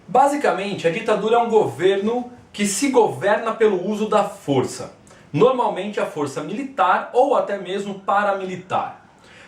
Basicamente, a ditadura é um governo que se governa pelo uso da força. Normalmente a força militar ou até mesmo paramilitar.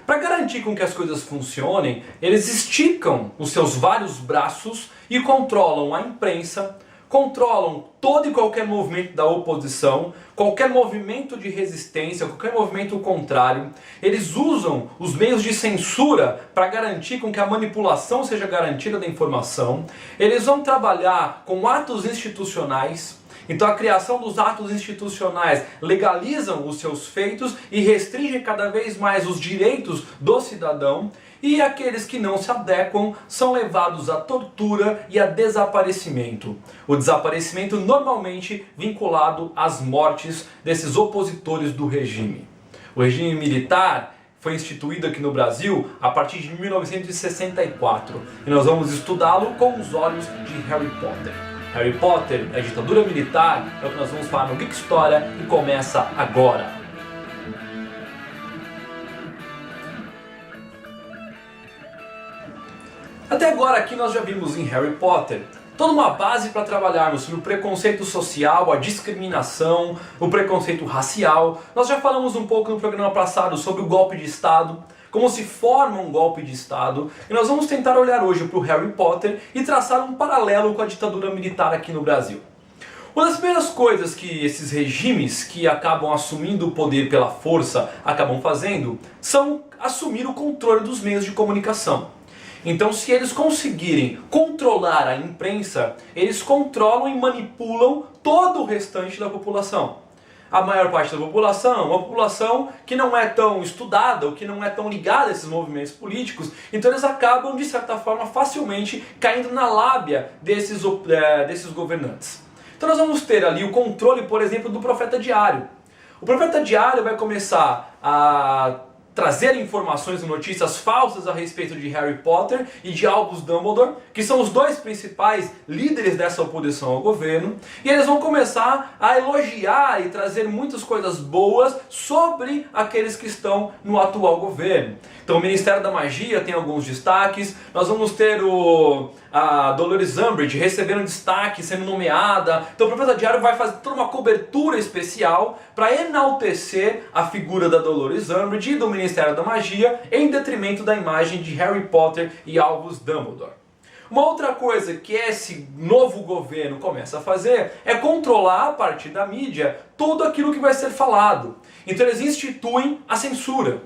Para garantir com que as coisas funcionem, eles esticam os seus vários braços e controlam a imprensa, controlam todo e qualquer movimento da oposição, qualquer movimento de resistência, qualquer movimento contrário. Eles usam os meios de censura para garantir com que a manipulação seja garantida da informação. Eles vão trabalhar com atos institucionais. Então a criação dos atos institucionais legalizam os seus feitos e restringem cada vez mais os direitos do cidadão. E aqueles que não se adequam são levados à tortura e a desaparecimento. O desaparecimento normalmente vinculado às mortes desses opositores do regime. O regime militar foi instituído aqui no Brasil a partir de 1964 e nós vamos estudá-lo com os olhos de Harry Potter. Harry Potter, a ditadura militar, é o que nós vamos falar no Geek História e começa agora. Até agora aqui nós já vimos em Harry Potter toda uma base para trabalharmos sobre o preconceito social, a discriminação, o preconceito racial. Nós já falamos um pouco no programa passado sobre o golpe de Estado, como se forma um golpe de Estado, e nós vamos tentar olhar hoje para o Harry Potter e traçar um paralelo com a ditadura militar aqui no Brasil. Uma das primeiras coisas que esses regimes que acabam assumindo o poder pela força acabam fazendo são assumir o controle dos meios de comunicação. Então, se eles conseguirem controlar a imprensa, eles controlam e manipulam todo o restante da população. A maior parte da população é uma população que não é tão estudada ou que não é tão ligada a esses movimentos políticos, então eles acabam, de certa forma, facilmente caindo na lábia desses governantes. Então nós vamos ter ali o controle, por exemplo, do Profeta Diário. O Profeta Diário vai começar a trazer informações e notícias falsas a respeito de Harry Potter e de Albus Dumbledore, que são os dois principais líderes dessa oposição ao governo, e eles vão começar a elogiar e trazer muitas coisas boas sobre aqueles que estão no atual governo. Então o Ministério da Magia tem alguns destaques, nós vamos ter a Dolores Umbridge recebendo destaque, sendo nomeada. Então o Profeta Diário vai fazer toda uma cobertura especial para enaltecer a figura da Dolores Umbridge e do Ministério da Magia em detrimento da imagem de Harry Potter e Albus Dumbledore. Uma outra coisa que esse novo governo começa a fazer é controlar a partir da mídia tudo aquilo que vai ser falado. Então eles instituem a censura.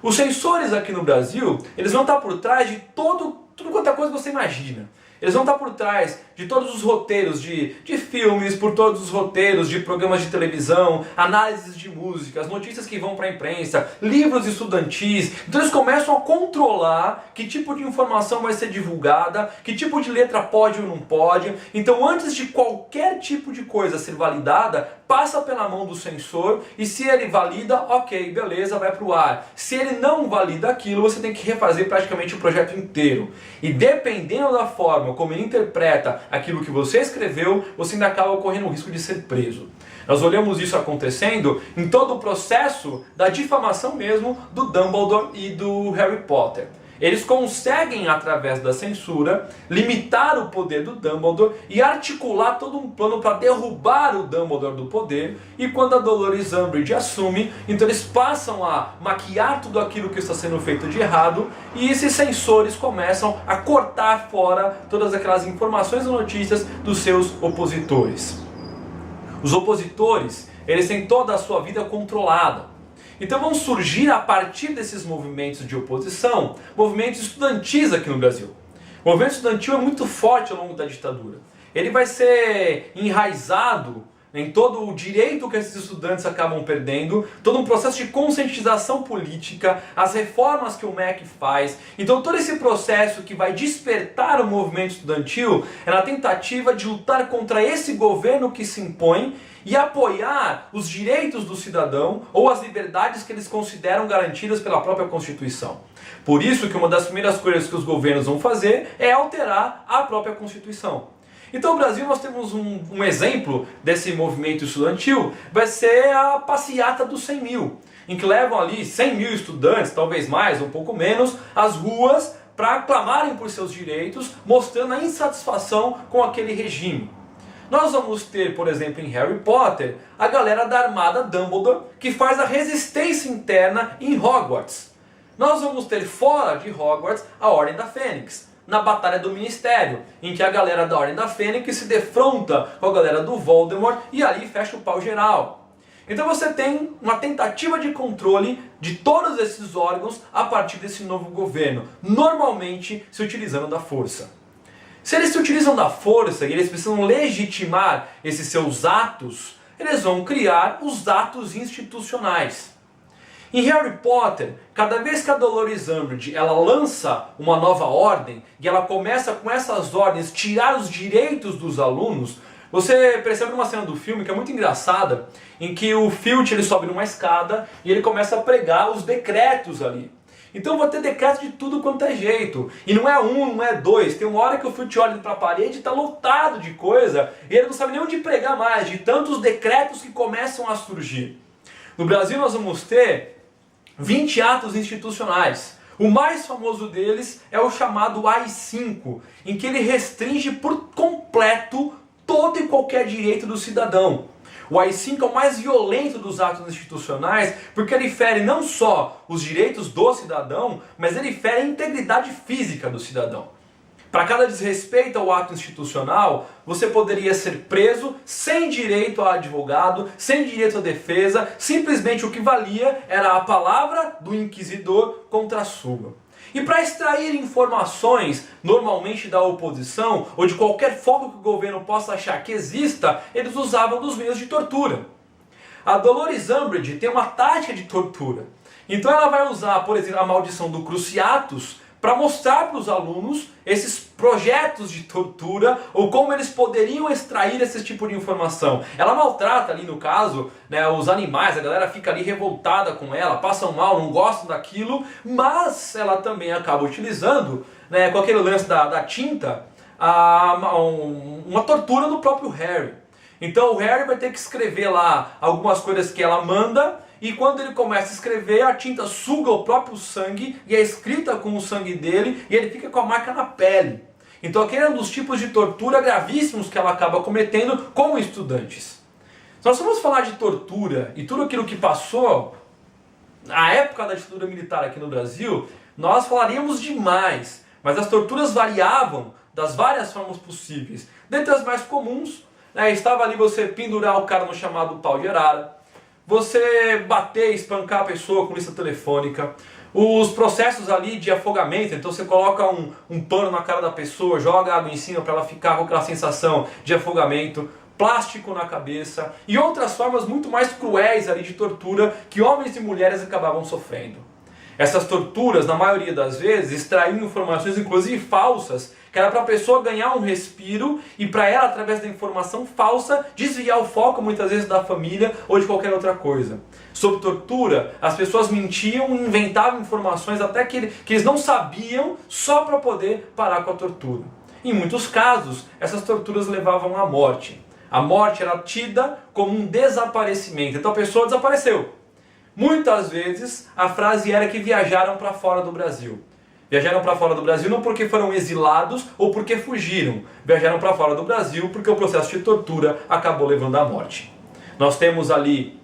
Os censores aqui no Brasil, eles vão estar por trás de tudo quanto é coisa que você imagina. Eles vão estar por trás de todos os roteiros de filmes, por todos os roteiros de programas de televisão, análises de músicas, notícias que vão para a imprensa, livros estudantis. Então eles começam a controlar que tipo de informação vai ser divulgada, que tipo de letra pode ou não pode. Então antes de qualquer tipo de coisa ser validada, passa pela mão do censor e se ele valida, ok, beleza, vai para o ar. Se ele não valida aquilo, você tem que refazer praticamente o projeto inteiro. E dependendo da forma como ele interpreta aquilo que você escreveu, você ainda acaba correndo o risco de ser preso. Nós olhamos isso acontecendo em todo o processo da difamação mesmo do Dumbledore e do Harry Potter. Eles conseguem, através da censura, limitar o poder do Dumbledore e articular todo um plano para derrubar o Dumbledore do poder. E quando a Dolores Umbridge assume, então eles passam a maquiar tudo aquilo que está sendo feito de errado e esses censores começam a cortar fora todas aquelas informações e notícias dos seus opositores. Os opositores, eles têm toda a sua vida controlada. Então vão surgir a partir desses movimentos de oposição, movimentos estudantis aqui no Brasil. O movimento estudantil é muito forte ao longo da ditadura. Ele vai ser enraizado em todo o direito que esses estudantes acabam perdendo, todo um processo de conscientização política, as reformas que o MEC faz. Então todo esse processo que vai despertar o movimento estudantil é na tentativa de lutar contra esse governo que se impõe e apoiar os direitos do cidadão ou as liberdades que eles consideram garantidas pela própria Constituição. Por isso que uma das primeiras coisas que os governos vão fazer é alterar a própria Constituição. Então no Brasil nós temos um exemplo desse movimento estudantil, vai ser a passeata dos 100 mil, em que levam ali 100 mil estudantes, talvez mais, um pouco menos, às ruas para clamarem por seus direitos, mostrando a insatisfação com aquele regime. Nós vamos ter, por exemplo, em Harry Potter, a galera da Armada Dumbledore, que faz a resistência interna em Hogwarts. Nós vamos ter fora de Hogwarts a Ordem da Fênix, na Batalha do Ministério, em que a galera da Ordem da Fênix se defronta com a galera do Voldemort e ali fecha o pau geral. Então você tem uma tentativa de controle de todos esses órgãos a partir desse novo governo, normalmente se utilizando da força. Se eles se utilizam da força e eles precisam legitimar esses seus atos, eles vão criar os atos institucionais. Em Harry Potter, cada vez que a Dolores Umbridge ela lança uma nova ordem e ela começa com essas ordens tirar os direitos dos alunos, você percebe numa cena do filme que é muito engraçada, em que o Filch ele sobe numa escada e ele começa a pregar os decretos ali. Então vai ter decreto de tudo quanto é jeito. E não é um, não é dois. Tem uma hora que o Filch olha para a parede e está lotado de coisa e ele não sabe nem onde pregar mais, de tantos decretos que começam a surgir. No Brasil nós vamos ter 20 atos institucionais. O mais famoso deles é o chamado AI-5, em que ele restringe por completo todo e qualquer direito do cidadão. O AI-5 é o mais violento dos atos institucionais porque ele fere não só os direitos do cidadão, mas ele fere a integridade física do cidadão. Para cada desrespeito ao ato institucional, você poderia ser preso sem direito a advogado, sem direito à defesa, simplesmente o que valia era a palavra do inquisidor contra a sua. E para extrair informações, normalmente da oposição, ou de qualquer foco que o governo possa achar que exista, eles usavam dos meios de tortura. A Dolores Umbridge tem uma tática de tortura. Então ela vai usar, por exemplo, a maldição do Cruciatus, para mostrar para os alunos esses projetos de tortura ou como eles poderiam extrair esse tipo de informação. Ela maltrata ali no caso, né, os animais, a galera fica ali revoltada com ela, passam mal, não gostam daquilo, mas ela também acaba utilizando, né, com aquele lance da tinta, uma tortura do próprio Harry. Então o Harry vai ter que escrever lá algumas coisas que ela manda, e quando ele começa a escrever, a tinta suga o próprio sangue e é escrita com o sangue dele e ele fica com a marca na pele. Então aquele é um dos tipos de tortura gravíssimos que ela acaba cometendo com estudantes. Se nós vamos falar de tortura e tudo aquilo que passou na época da ditadura militar aqui no Brasil, nós falaríamos demais, mas as torturas variavam das várias formas possíveis. Dentre as mais comuns, né, estava ali você pendurar o cara no chamado pau de arara, você bater e espancar a pessoa com lista telefônica, os processos ali de afogamento, então você coloca um pano na cara da pessoa, joga água em cima para ela ficar com aquela sensação de afogamento, plástico na cabeça e outras formas muito mais cruéis ali de tortura que homens e mulheres acabavam sofrendo. Essas torturas, na maioria das vezes, extraíam informações inclusive falsas, que era para a pessoa ganhar um respiro e para ela, através da informação falsa, desviar o foco muitas vezes da família ou de qualquer outra coisa. Sob tortura, as pessoas mentiam e inventavam informações até que eles não sabiam, só para poder parar com a tortura. Em muitos casos, essas torturas levavam à morte. A morte era tida como um desaparecimento, então a pessoa desapareceu. Muitas vezes a frase era que viajaram para fora do Brasil. Viajaram para fora do Brasil não porque foram exilados ou porque fugiram. Viajaram para fora do Brasil porque o processo de tortura acabou levando à morte. Nós temos ali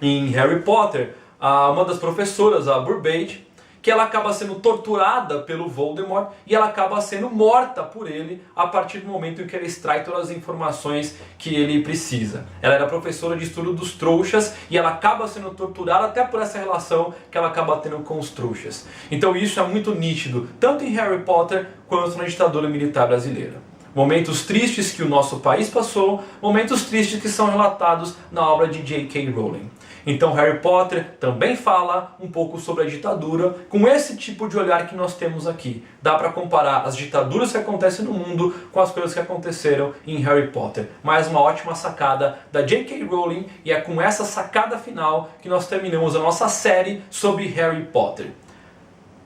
em Harry Potter uma das professoras, a Burbage, que ela acaba sendo torturada pelo Voldemort e ela acaba sendo morta por ele a partir do momento em que ele extrai todas as informações que ele precisa. Ela era professora de estudo dos trouxas e ela acaba sendo torturada até por essa relação que ela acaba tendo com os trouxas. Então isso é muito nítido, tanto em Harry Potter quanto na ditadura militar brasileira. Momentos tristes que o nosso país passou, momentos tristes que são relatados na obra de J.K. Rowling. Então Harry Potter também fala um pouco sobre a ditadura com esse tipo de olhar que nós temos aqui. Dá para comparar as ditaduras que acontecem no mundo com as coisas que aconteceram em Harry Potter. Mais uma ótima sacada da J.K. Rowling e é com essa sacada final que nós terminamos a nossa série sobre Harry Potter.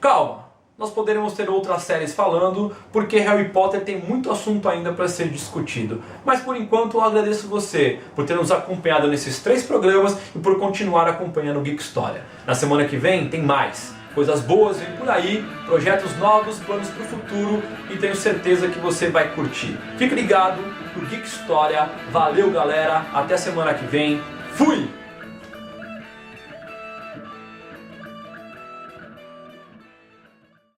Calma! Nós poderemos ter outras séries falando, porque Harry Potter tem muito assunto ainda para ser discutido. Mas por enquanto eu agradeço você por ter nos acompanhado nesses 3 programas e por continuar acompanhando o Geek História. Na semana que vem tem mais. Coisas boas vêm por aí, projetos novos, planos para o futuro e tenho certeza que você vai curtir. Fique ligado no Geek História. Valeu, galera. Até semana que vem. Fui!